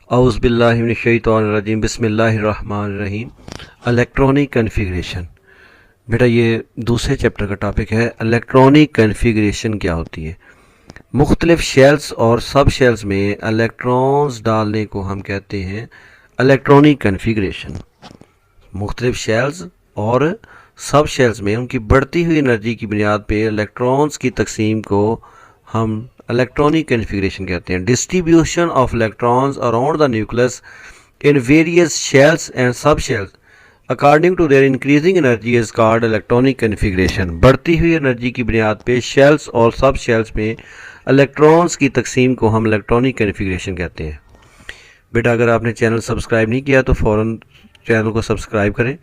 औज़ुबिल्लाहिमिनश्शैतानिर्रजीम बिस्मिल्लाहिर्रहमानिर्रहीम। Electronic configuration. बेटा ये दूसरे चैप्टर का टॉपिक है। इलेक्ट्रॉनिक कन्फिग्रेशन क्या होती है? मुख्तलिफ शेल्स और सब शेल्स में इलेक्ट्रॉन्स डालने को हम कहते हैं इलेक्ट्रॉनिक कन्फिग्रेशन। मुख्तलिफ शेल्स और सब शेल्स में उनकी बढ़ती हुई एनर्जी की बुनियाद पर इलेक्ट्रॉन्स की तकसीम को हम इलेक्ट्रॉनिक कन्फिग्रेशन कहते हैं। Distribution of electrons around the nucleus in various shells and subshells according to their increasing energy is called electronic configuration. बढ़ती हुई एनर्जी की बुनियाद पे शेल्स और सब शेल्स में इलेक्ट्रॉन्स की तकसीम को हम इलेक्ट्रॉनिक कन्फिग्रेशन कहते हैं। बेटा अगर आपने चैनल सब्सक्राइब नहीं किया तो फ़ौरन चैनल को सब्सक्राइब करें।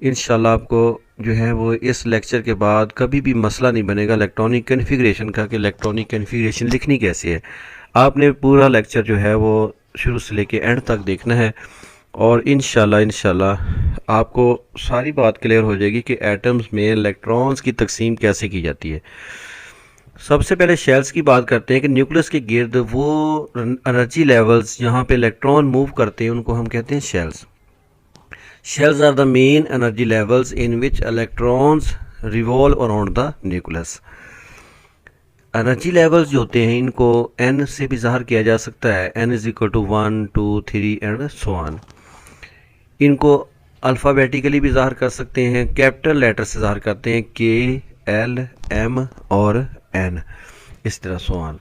इंशाल्लाह आपको जो है वो इस लेक्चर के बाद कभी भी मसला नहीं बनेगा इलेक्ट्रॉनिक कन्फिग्रेशन का कि इलेक्ट्रॉनिक कन्फिग्रेशन लिखनी कैसे है। आपने पूरा लेक्चर जो है वो शुरू से लेके एंड तक देखना है और इंशाल्लाह आपको सारी बात क्लियर हो जाएगी कि एटम्स में इलेक्ट्रॉन्स की तकसीम कैसे की जाती है। सबसे पहले शेल्स की बात करते हैं कि न्यूक्लियस के गिर्द वो एनर्जी लेवल्स जहाँ पे इलेक्ट्रॉन मूव करते हैं उनको हम कहते हैं shells. Shells are the main energy levels in which electrons revolve around the nucleus. Energy levels जो होते हैं इनको n से भी ज़ाहिर किया जा सकता है। n is equal to 1 2 3 and so on. इनको अल्फ़ाबेटिकली भी ज़ाहिर कर सकते हैं, कैपिटल लेटर से ज़ाहिर करते हैं K L M और N, इस तरह सो ऑन।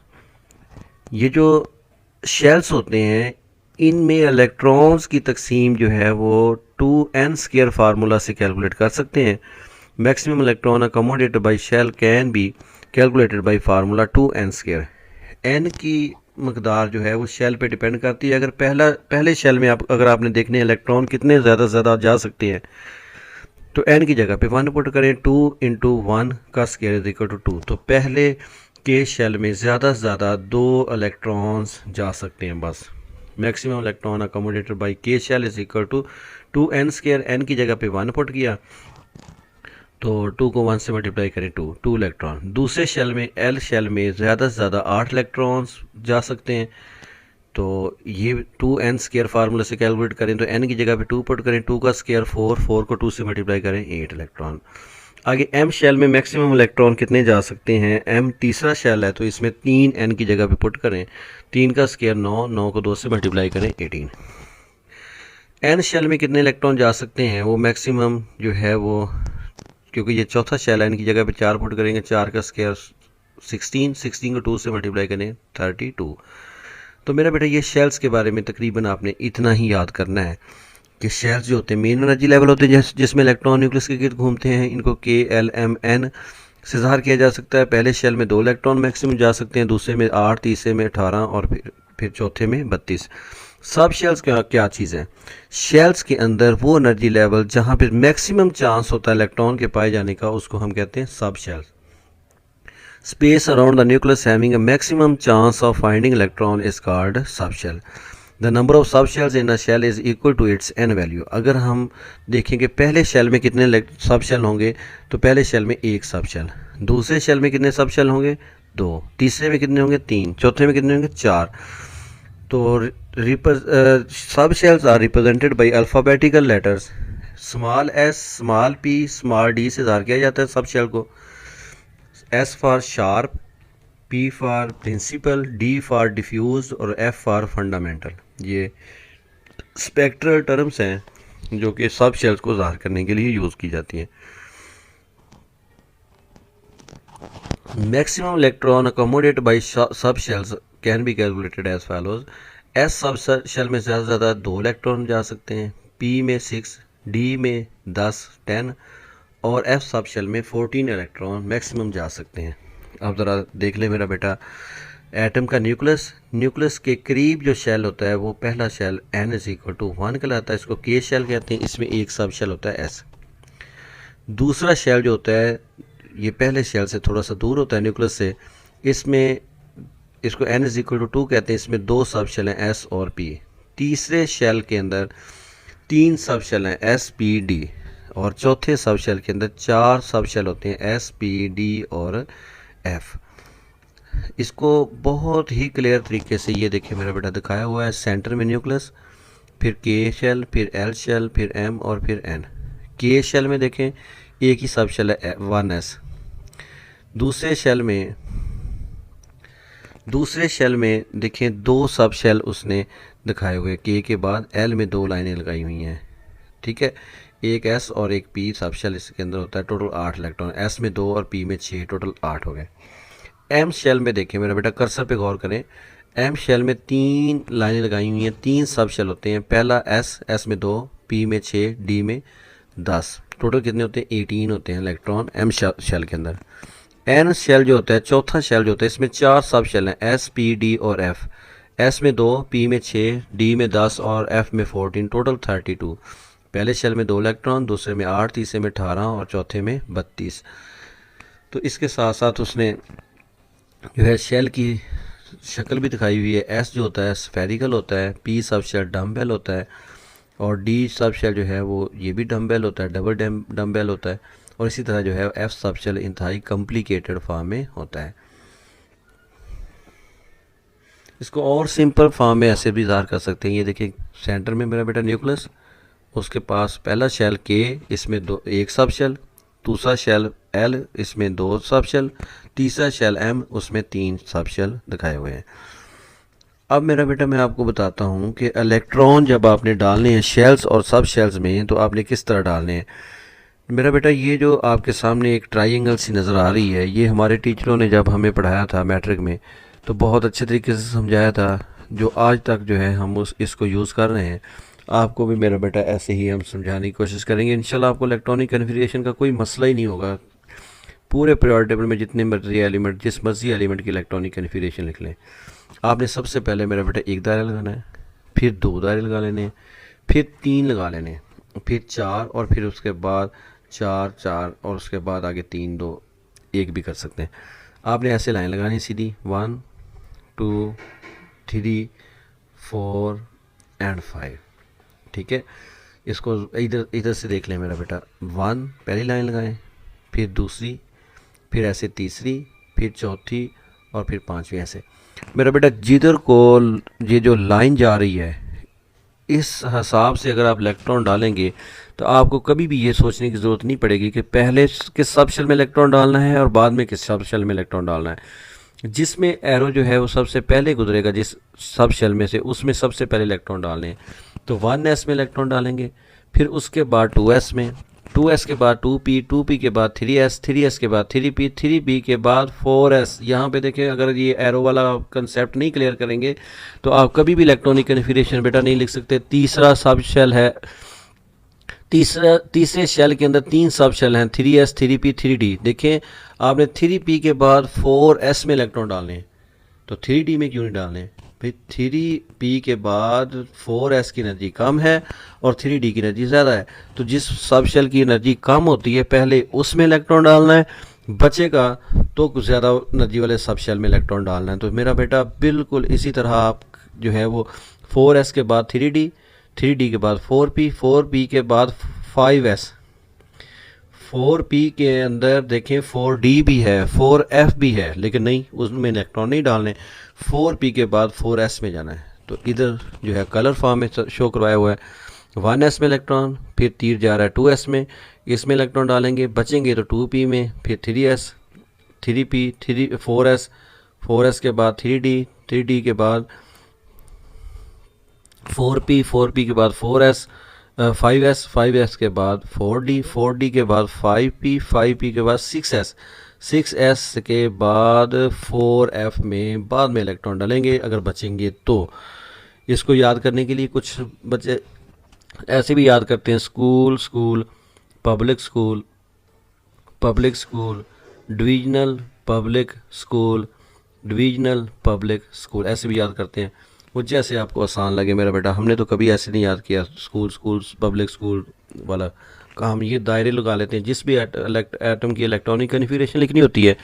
ये जो शेल्स होते हैं इनमें इलेक्ट्रॉन्स की तकसीम जो है वो 2n² फार्मूला से कैलकुलेट कर सकते हैं। Maximum electron accommodated by shell can be calculated by formula 2n²। n की मकदार जो है वो शेल पे डिपेंड करती है। अगर पहले शेल में अगर आपने देखने इलेक्ट्रॉन कितने ज़्यादा जा सकते हैं तो n की जगह पे 1 पुट करें, 2 × 1 का स्क्वायर इज इक्वल टू 2। तो पहले के शेल में ज़्यादा से ज़्यादा 2 इलेक्ट्रॉन्स जा सकते हैं बस। मैक्सिमम इलेक्ट्रॉन अकोमोडेटेड बाय के shell is equal to 2n²। n की जगह पे 1 पुट किया तो 2 को 1 से मल्टीप्लाई करें 2 इलेक्ट्रॉन। दूसरे शेल में एल शेल में ज़्यादा से ज़्यादा 8 इलेक्ट्रॉन्स जा सकते हैं। तो ये 2n² फार्मूला से कैलकुलेट करें तो n की जगह पे 2 पुट करें, 2 का स्क्वायर 4 को 2 से मल्टीप्लाई करें 8 इलेक्ट्रॉन। आगे m शेल में मैक्सिमम इलेक्ट्रॉन कितने जा सकते हैं? m तीसरा शेल है तो इसमें 3 n की जगह पे पुट करें, 3 का स्क्वायर 9 को 2 से मल्टीप्लाई करें 18। n शेल में कितने इलेक्ट्रॉन जा सकते हैं? वो मैक्सिमम जो है वो, क्योंकि ये चौथा शेल है, n की जगह पे 4 पुट करेंगे, 4 का स्क्वायर 16 को 2 से मल्टीप्लाई करें 32। तो मेरा बेटा ये शेल्स के बारे में तकरीबन आपने इतना ही याद करना है कि शेल्स जो होते हैं मेन एनर्जी लेवल होते हैं जिसमें इलेक्ट्रॉन न्यूक्लियस के गिर्द घूमते हैं। इनको K L M N से ज़ाहिर किया जा सकता है। पहले शेल में 2 इलेक्ट्रॉन मैक्सिमम जा सकते हैं, दूसरे में 8, तीसरे में 18 और फिर चौथे में 32। सब शेल्स क्या चीज़ है? शेल्स के अंदर वो एनर्जी लेवल जहाँ पर मैक्सिमम चांस होता है इलेक्ट्रॉन के पाए जाने का उसको हम कहते हैं सब shells. Space around the nucleus having a maximum chance of finding electron is called subshell. The number of subshells in a shell is equal to its n value. अगर हम देखेंगे पहले शेल में कितने सबशेल होंगे तो पहले शेल में 1 सबशेल, दूसरे शेल में कितने सबशेल होंगे 2, तीसरे में कितने होंगे 3, चौथे में कितने होंगे 4। तो subshells are represented by alphabetical letters. Small s, small p, small d से ज़ाहिर किया जाता है सबशेल को। S for sharp, P for principal, D for diffuse और F फॉर फंडामेंटल। ये स्पेक्ट्रल टर्म्स हैं जो कि सब शेल्स को ज़ाहिर करने के लिए यूज़ की जाती हैं। Maximum electron accommodated by subshells can be calculated as follows. S subshell में ज़्यादा से ज़्यादा 2 इलेक्ट्रॉन जा सकते हैं, P में 6, D में 10 10 और F सब शेल में 14 इलेक्ट्रॉन मैक्सिमम जा सकते हैं। अब ज़रा देख ले मेरा बेटा, एटम का न्यूक्लियस के करीब जो शेल होता है वो पहला shell n is equal to 1 कहलाता है, इसको K शेल कहते हैं। इसमें एक सब शेल होता है S। दूसरा शेल जो होता है ये पहले शेल से थोड़ा सा दूर होता है न्यूक्लियस से, इसमें इसको n इज इक्वल टू 2 कहते हैं। इसमें 2 सब शेल हैं S और P। तीसरे शेल के अंदर 3 सब शेल हैं S P D और चौथे सब शेल के अंदर 4 सब शेल होते हैं S P D और F। इसको बहुत ही क्लियर तरीके से ये देखिए मेरा बेटा दिखाया हुआ है। सेंटर में न्यूक्लियस, फिर के शेल, फिर एल शेल, फिर एम और फिर एन। के शेल में देखें एक ही सब शेल है 1s। दूसरे शेल में देखें 2 सब शेल उसने दिखाए हुए। के बाद एल में 2 लाइनें लगाई हुई हैं, ठीक है। एक एस और एक पी सब शेल इसके अंदर होता है। टोटल 8 इलेक्ट्रॉन, एस में 2 और पी में 6, टोटल 8 हो गए। एम शेल में देखें मेरा बेटा, कर्सर पे गौर करें। एम शेल में 3 लाइनें लगाई हुई हैं, 3 सब शेल होते हैं। पहला एस में 2, पी में 6, डी में 10, टोटल कितने होते हैं? 18 होते हैं इलेक्ट्रॉन एम शेल के अंदर। एन शेल जो होता है, चौथा शेल जो होता है, इसमें 4 सब शेल हैं, एस, पी, डी और एफ। एस में 2, पी में 6, डी में 10 और एफ में 14, टोटल 32। पहले शेल में 2 इलेक्ट्रॉन, दूसरे में 8, तीसरे में 18 और चौथे में 32। तो इसके साथ साथ उसने जो है शेल की शक्ल भी दिखाई हुई है। एस जो होता है स्फेरिकल होता है, पी सब शेल डम्बेल होता है और डी सब शेल जो है वो ये भी डम्बेल होता है, डबल डम्बेल होता है। और इसी तरह जो है एफ सब शेल इंतहाई कॉम्प्लिकेटेड फॉर्म में होता है। इसको और सिंपल फॉर्म में ऐसे भी ज़ाहिर कर सकते हैं। ये देखिए सेंटर में मेरा बेटा न्यूक्लियस, उसके पास पहला शेल के, इसमें 1 सब शेल, दूसरा शेल एल, इसमें 2 सब शेल, तीसरा शेल एम, उसमें 3 सब शेल दिखाए हुए हैं। अब मेरा बेटा मैं आपको बताता हूँ कि इलेक्ट्रॉन जब आपने डालने हैं शेल्स और सब शेल्स में तो आपने किस तरह डालने हैं। मेरा बेटा ये जो आपके सामने एक ट्रायंगल सी नज़र आ रही है, ये हमारे टीचरों ने जब हमें पढ़ाया था मैट्रिक में तो बहुत अच्छे तरीके से समझाया था, जो आज तक जो है हम इसको यूज़ कर रहे हैं। आपको भी मेरा बेटा ऐसे ही हम समझाने की कोशिश करेंगे। इंशाल्लाह आपको इलेक्ट्रॉनिक कन्फिगरेशन का कोई मसला ही नहीं होगा। पूरे पीरियोडिक टेबल में जितने मर्जी एलिमेंट, जिस मर्जी एलिमेंट की इलेक्ट्रॉनिक कन्फिगरेशन लिख लें। आपने सबसे पहले मेरा बेटा 1 दायरा लगाना है, फिर 2 दायरे लगा लेने हैं, फिर 3 लगा लेने, फिर 4 और फिर उसके बाद 4 4 और उसके बाद आगे 3 2 1 भी कर सकते हैं। आपने ऐसे लाइन लगानी सीधी 1 2 3 4 एंड 5, ठीक है। इसको इधर से देख लें मेरा बेटा। 1 पहली लाइन लगाएं, फिर दूसरी, फिर ऐसे तीसरी, फिर चौथी और फिर 5वीं। ऐसे मेरा बेटा जिधर को ये जो लाइन जा रही है इस हिसाब से अगर आप इलेक्ट्रॉन डालेंगे तो आपको कभी भी ये सोचने की ज़रूरत नहीं पड़ेगी कि पहले किस सब शेल में इलेक्ट्रॉन डालना है और बाद में किस सब शेल में इलेक्ट्रॉन डालना है। जिसमें एरो जो है वो सबसे पहले गुजरेगा जिस सब शेल में से, उसमें सबसे पहले इलेक्ट्रॉन डालने हैं। तो 1s में इलेक्ट्रॉन डालेंगे, फिर उसके बाद 2s में, 2s के बाद 2p, 2p के बाद 3s, 3s के बाद 3p, 3p के बाद 4s। यहाँ पे देखें, अगर ये एरो वाला कंसेप्ट नहीं क्लियर करेंगे तो आप कभी भी इलेक्ट्रॉनिक कन्फिगरेशन बेटा नहीं लिख सकते। तीसरा सब शेल है, तीसरे शेल के अंदर 3 सब शेल हैं, 3s, 3p, 3d। देखें आपने 3p के बाद 4s में इलेक्ट्रॉन डालने हैं, तो 3d में क्यों नहीं डालने भाई? 3p के बाद 4s की एनर्जी कम है और 3d की एनर्जी ज़्यादा है, तो जिस सब शेल की एनर्जी कम होती है पहले उसमें इलेक्ट्रॉन डालना है, बचेगा तो ज़्यादा एनर्जी वाले सब शेल में इलेक्ट्रॉन डालना है। तो मेरा बेटा बिल्कुल इसी तरह आप जो है वो 4s के बाद 3d, 3d के बाद 4p, 4p के बाद 5s, 4p के अंदर देखें 4d भी है, 4f भी है, लेकिन नहीं उसमें इलेक्ट्रॉन नहीं डालने। 4p के बाद 4s में जाना है। तो इधर जो है कलर फॉर्म में शो करवाया हुआ है 1s में इलेक्ट्रॉन, फिर तीर जा रहा है 2s में, इसमें इलेक्ट्रॉन डालेंगे, बचेंगे तो 2p में, फिर 3s, 3p, 4s, 4s के बाद 3d, 3d के बाद 4p, 4p के बाद 4s, 5s, 5s के बाद 4d, 4d के बाद 5p, 5p के बाद 6s, 6s के बाद 4f में बाद में इलेक्ट्रॉन डालेंगे अगर बचेंगे तो। इसको याद करने के लिए कुछ बच्चे ऐसे भी याद करते हैं, school school, public school, public school, divisional public school, divisional public school, ऐसे भी याद करते हैं। वो जैसे आपको आसान लगे मेरा बेटा, हमने तो कभी ऐसे नहीं याद किया स्कूल स्कूल पब्लिक स्कूल वाला काम। ये दायरे लगा लेते हैं, जिस भी एटम की इलेक्ट्रॉनिक कन्फिगरेशन लिखनी होती है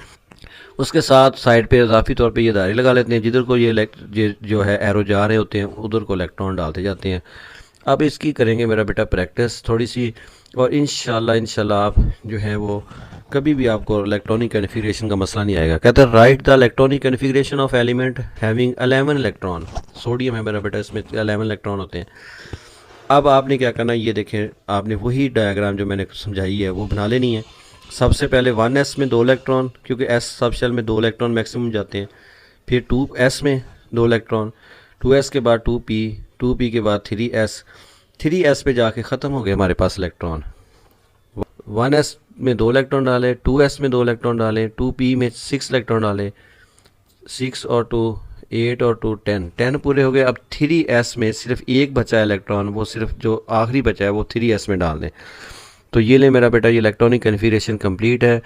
उसके साथ साइड पे इजाफी तौर पे ये दायरे लगा लेते हैं, जिधर को ये जो है एरो जा रहे होते हैं उधर को इलेक्ट्रॉन डालते जाते हैं। अब इसकी करेंगे मेरा बेटा प्रैक्टिस थोड़ी सी, और इंशाल्लाह आप जो है वो कभी भी आपको इलेक्ट्रॉनिक कन्फिगरेशन का मसला नहीं आएगा। कहता है right the electronic configuration of element having 11 electron. Sodium है मेरा बेटा, इसमें 11 इलेक्ट्रॉन होते हैं। अब आपने क्या करना है, ये देखें, आपने वही डायग्राम जो मैंने समझाई है वो बना लेनी है। सबसे पहले 1s में 2 इलेक्ट्रॉन, क्योंकि s सब शेल में 2 इलेक्ट्रॉन मैक्सिमम जाते हैं। फिर 2s में 2 इलेक्ट्रॉन, 2s के बाद 2p, 2p के बाद 3s पे जाके ख़त्म हो गए हमारे पास इलेक्ट्रॉन। 1s में 2 इलेक्ट्रॉन डाले, 2s में 2 इलेक्ट्रॉन डाले, 2p में 6 इलेक्ट्रॉन डाले, 6 और 2 8 और 2 10 पूरे हो गए। अब 3s में सिर्फ एक बचा है इलेक्ट्रॉन, वो सिर्फ जो आखिरी बचा है वो 3s में डाल दें। तो ये ले मेरा बेटा, ये इलेक्ट्रॉनिक कन्फिगरेशन कंप्लीट है।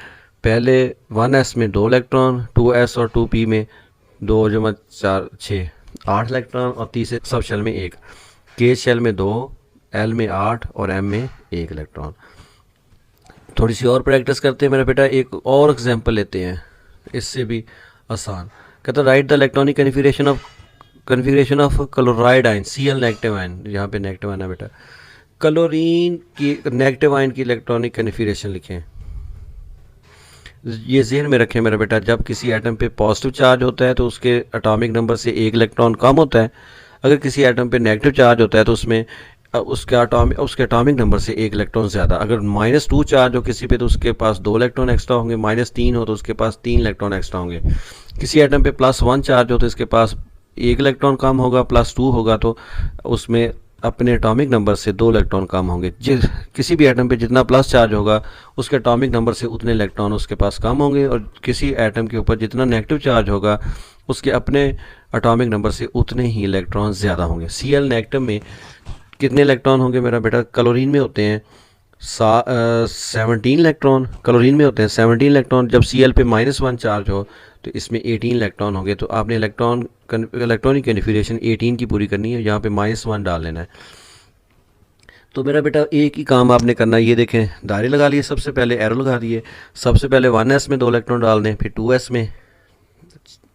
पहले 1s में 2 इलेक्ट्रॉन, 2s और 2p में 2 जमा 4 6 8 इलेक्ट्रॉन, और तीसरे सब शेल में 1, k शेल में 2, l में 8 और m में 1 इलेक्ट्रॉन। थोड़ी सी और प्रैक्टिस करते हैं मेरा बेटा, एक और एग्जांपल लेते हैं, इससे भी आसान। कहता है right the electronic configuration of chloride ion, Cl negative ion, यहाँ पे नेगेटिव आयन है बेटा। क्लोरीन की नेगेटिव आयन की इलेक्ट्रॉनिक कन्फिगरेशन लिखें। ये ज़हन में रखें मेरा बेटा, जब किसी एटम पे पॉजिटिव चार्ज होता है तो उसके एटॉमिक नंबर से 1 इलेक्ट्रॉन कम होता है। अगर किसी एटम पे नेगेटिव चार्ज होता है तो उसमें उसके एटॉमिक नंबर से 1 इलेक्ट्रॉन ज़्यादा। अगर -2 चार्ज हो किसी पे तो उसके पास 2 इलेक्ट्रॉन एक्स्ट्रा होंगे, -3 हो तो उसके पास 3 इलेक्ट्रॉन एक्स्ट्रा होंगे। किसी एटम पे +1 चार्ज हो तो इसके पास 1 इलेक्ट्रॉन कम होगा, +2 होगा तो उसमें अपने एटॉमिक नंबर से 2 इलेक्ट्रॉन कम होंगे। किसी भी एटम पे जितना प्लस चार्ज होगा उसके एटॉमिक नंबर से उतने इलेक्ट्रॉन उसके पास कम होंगे, और किसी एटम के ऊपर जितना नेगेटिव चार्ज होगा उसके अपने एटॉमिक नंबर से उतने ही इलेक्ट्रॉन ज़्यादा होंगे। Cl नेगेटिव में कितने इलेक्ट्रॉन होंगे मेरा बेटा? क्लोरीन में होते हैं 17 इलेक्ट्रॉन, क्लोरीन में होते हैं 17 इलेक्ट्रॉन। जब Cl पे -1 चार्ज हो तो इसमें 18 इलेक्ट्रॉन होंगे। तो आपने इलेक्ट्रॉनिक कन्फिगरेशन 18 की पूरी करनी है, यहाँ पे -1 डाल लेना है। तो मेरा बेटा एक ही काम आपने करना है, ये देखें दायरे लगा लिए, सबसे पहले एरो लगा दिए। सबसे पहले 1s में 2 इलेक्ट्रॉन डाल दें, फिर 2s में,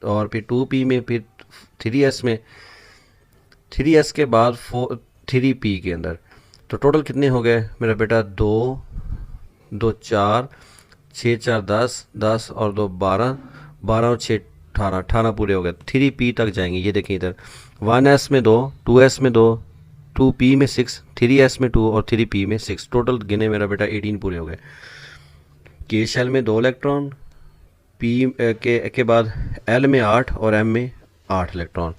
और फिर 2p में, फिर 3s में, 3s के बाद 3p के अंदर। तो टोटल कितने हो गए मेरा बेटा? 2 2 4 6 4 10 और 2 12 और 6 18 पूरे हो गए। 3p तक जाएंगे। ये देखें इधर 1s में 2, 2s में 2, 2p में 6, 3s में 2 और 3p में 6। टोटल गिने मेरा बेटा 18 पूरे हो गए। k शेल में 2 इलेक्ट्रॉन, p के बाद l में 8 और m में 8 इलेक्ट्रॉन।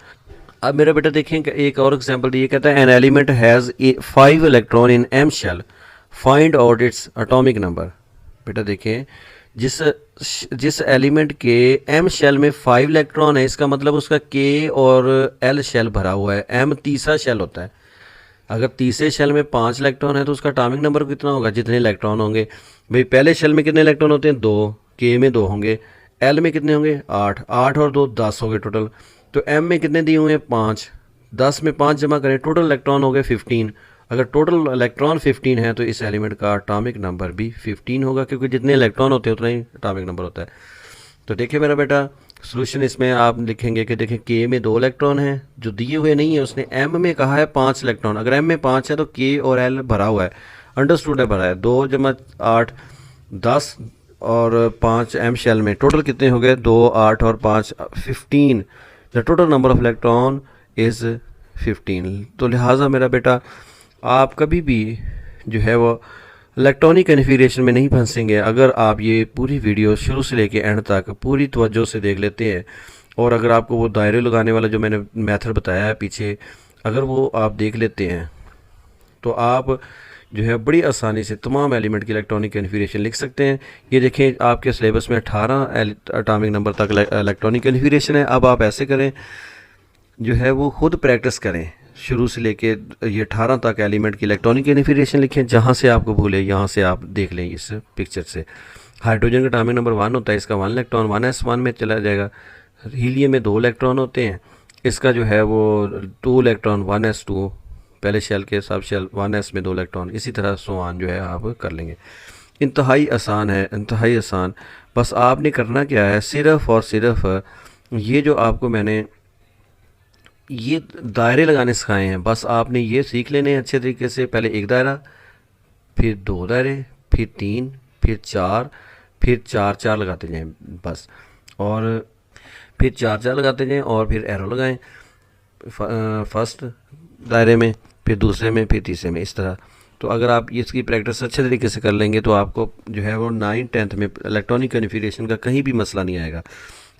अब मेरा बेटा देखें एक और एग्जांपल दिए, कहता है an element has 5 electron in m shell, find out its atomic number. बेटा देखें जिस एलिमेंट के m शेल में 5 इलेक्ट्रॉन है, इसका मतलब उसका k और l शेल भरा हुआ है। m तीसरा शेल होता है। अगर तीसरे शेल में 5 इलेक्ट्रॉन है तो उसका एटॉमिक नंबर कितना होगा? जितने इलेक्ट्रॉन होंगे। भाई पहले शेल में कितने इलेक्ट्रॉन होते हैं? 2, k में 2 होंगे, l में कितने होंगे? 8 और 2 10 हो गए टोटल। तो m में कितने दिए हुए हैं? 5, 10 में 5 जमा करें, टोटल इलेक्ट्रॉन हो गए 15। अगर टोटल इलेक्ट्रॉन 15 है तो इस एलिमेंट का एटॉमिक नंबर भी 15 होगा, क्योंकि जितने इलेक्ट्रॉन होते हैं उतना ही एटॉमिक नंबर होता है। तो देखिए मेरा बेटा सोल्यूशन इसमें आप लिखेंगे कि देखिए k में 2 इलेक्ट्रॉन है जो दिए हुए नहीं है, उसने m में कहा है 5 इलेक्ट्रॉन। अगर m में 5 है तो k और l भरा हुआ है, अंडरस्टूड है, भरा है। 2 जमा 8 10 और 5 m शेल में टोटल कितने हो गए? 2 8 और 5 15। The total number of electron is 15। तो लिहाजा मेरा बेटा आप कभी भी जो है वो इलेक्ट्रॉनिक कन्फिगरेशन में नहीं फंसेंगे अगर आप ये पूरी वीडियो शुरू से लेके एंड तक पूरी तवज्जो से देख लेते हैं। और अगर आपको वो दायरे लगाने वाला जो मैंने मेथड बताया है पीछे, अगर वो आप देख लेते हैं तो आप जो है बड़ी आसानी से तमाम एलिमेंट की इलेक्ट्रॉनिक कन्फिगरेशन लिख सकते हैं। ये देखें आपके सिलेबस में 18 एटॉमिक नंबर तक इलेक्ट्रॉनिक कन्फिगरेशन है। अब आप ऐसे करें, जो है वो खुद प्रैक्टिस करें, शुरू से लेके ये 18 तक एलिमेंट की इलेक्ट्रॉनिक कन्फिगरेशन लिखें। जहाँ से आपको भूले यहाँ से आप देख लें इस पिक्चर से। हाइड्रोजन का एटॉमिक नंबर 1 होता है, इसका 1 इलेक्ट्रॉन 1s1 में चला जाएगा। हीलियम में 2 इलेक्ट्रॉन होते हैं, इसका जो है वो 2 इलेक्ट्रॉन 1s2, पहले शेल के सब शेल 1s में 2 इलेक्ट्रॉन, इसी तरह सोआन जो है आप कर लेंगे। इंतहाई आसान है, इंतहाई आसान। बस आपने करना क्या है, सिर्फ़ और सिर्फ ये जो आपको मैंने ये दायरे लगाने सिखाए हैं, बस आपने ये सीख लेने हैं अच्छे तरीके से। पहले एक दायरा, फिर 2 दायरे, फिर 3, फिर 4, फिर 4 4 लगाते जाएं बस, और फिर 4 4 लगाते जाएं और फिर एरो लगाएं फर्स्ट दायरे में, फिर दूसरे में, फिर तीसरे में, इस तरह। तो अगर आप इसकी प्रैक्टिस अच्छे तरीके से कर लेंगे तो आपको जो है वो 9th 10th में इलेक्ट्रॉनिक कॉन्फ़िगरेशन का कहीं भी मसला नहीं आएगा।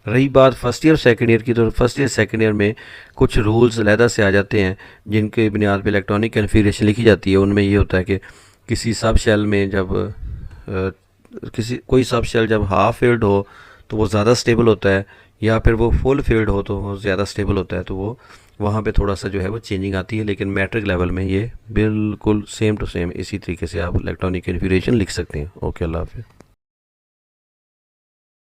रही बात फर्स्ट ईयर सेकंड ईयर की, तो फर्स्ट ईयर सेकंड ईयर में कुछ रूल्स अलहदा से आ जाते हैं जिनके बुनियाद पर इलेक्ट्रॉनिक कॉन्फ़िगरेशन लिखी जाती है। उनमें ये होता है कि किसी सब शेल में जब कोई सब शेल जब हाफ फील्ड हो तो वो ज़्यादा स्टेबल होता है, या फिर वो फुल फील्ड हो तो वो ज़्यादा स्टेबल होता है, तो वो वहाँ पे थोड़ा सा जो है वो चेंजिंग आती है। लेकिन मैट्रिक लेवल में ये बिल्कुल सेम टू सेम इसी तरीके से आप इलेक्ट्रॉनिक कॉन्फ़िगरेशन लिख सकते हैं। ओके, अल्लाह हाफ़िज़।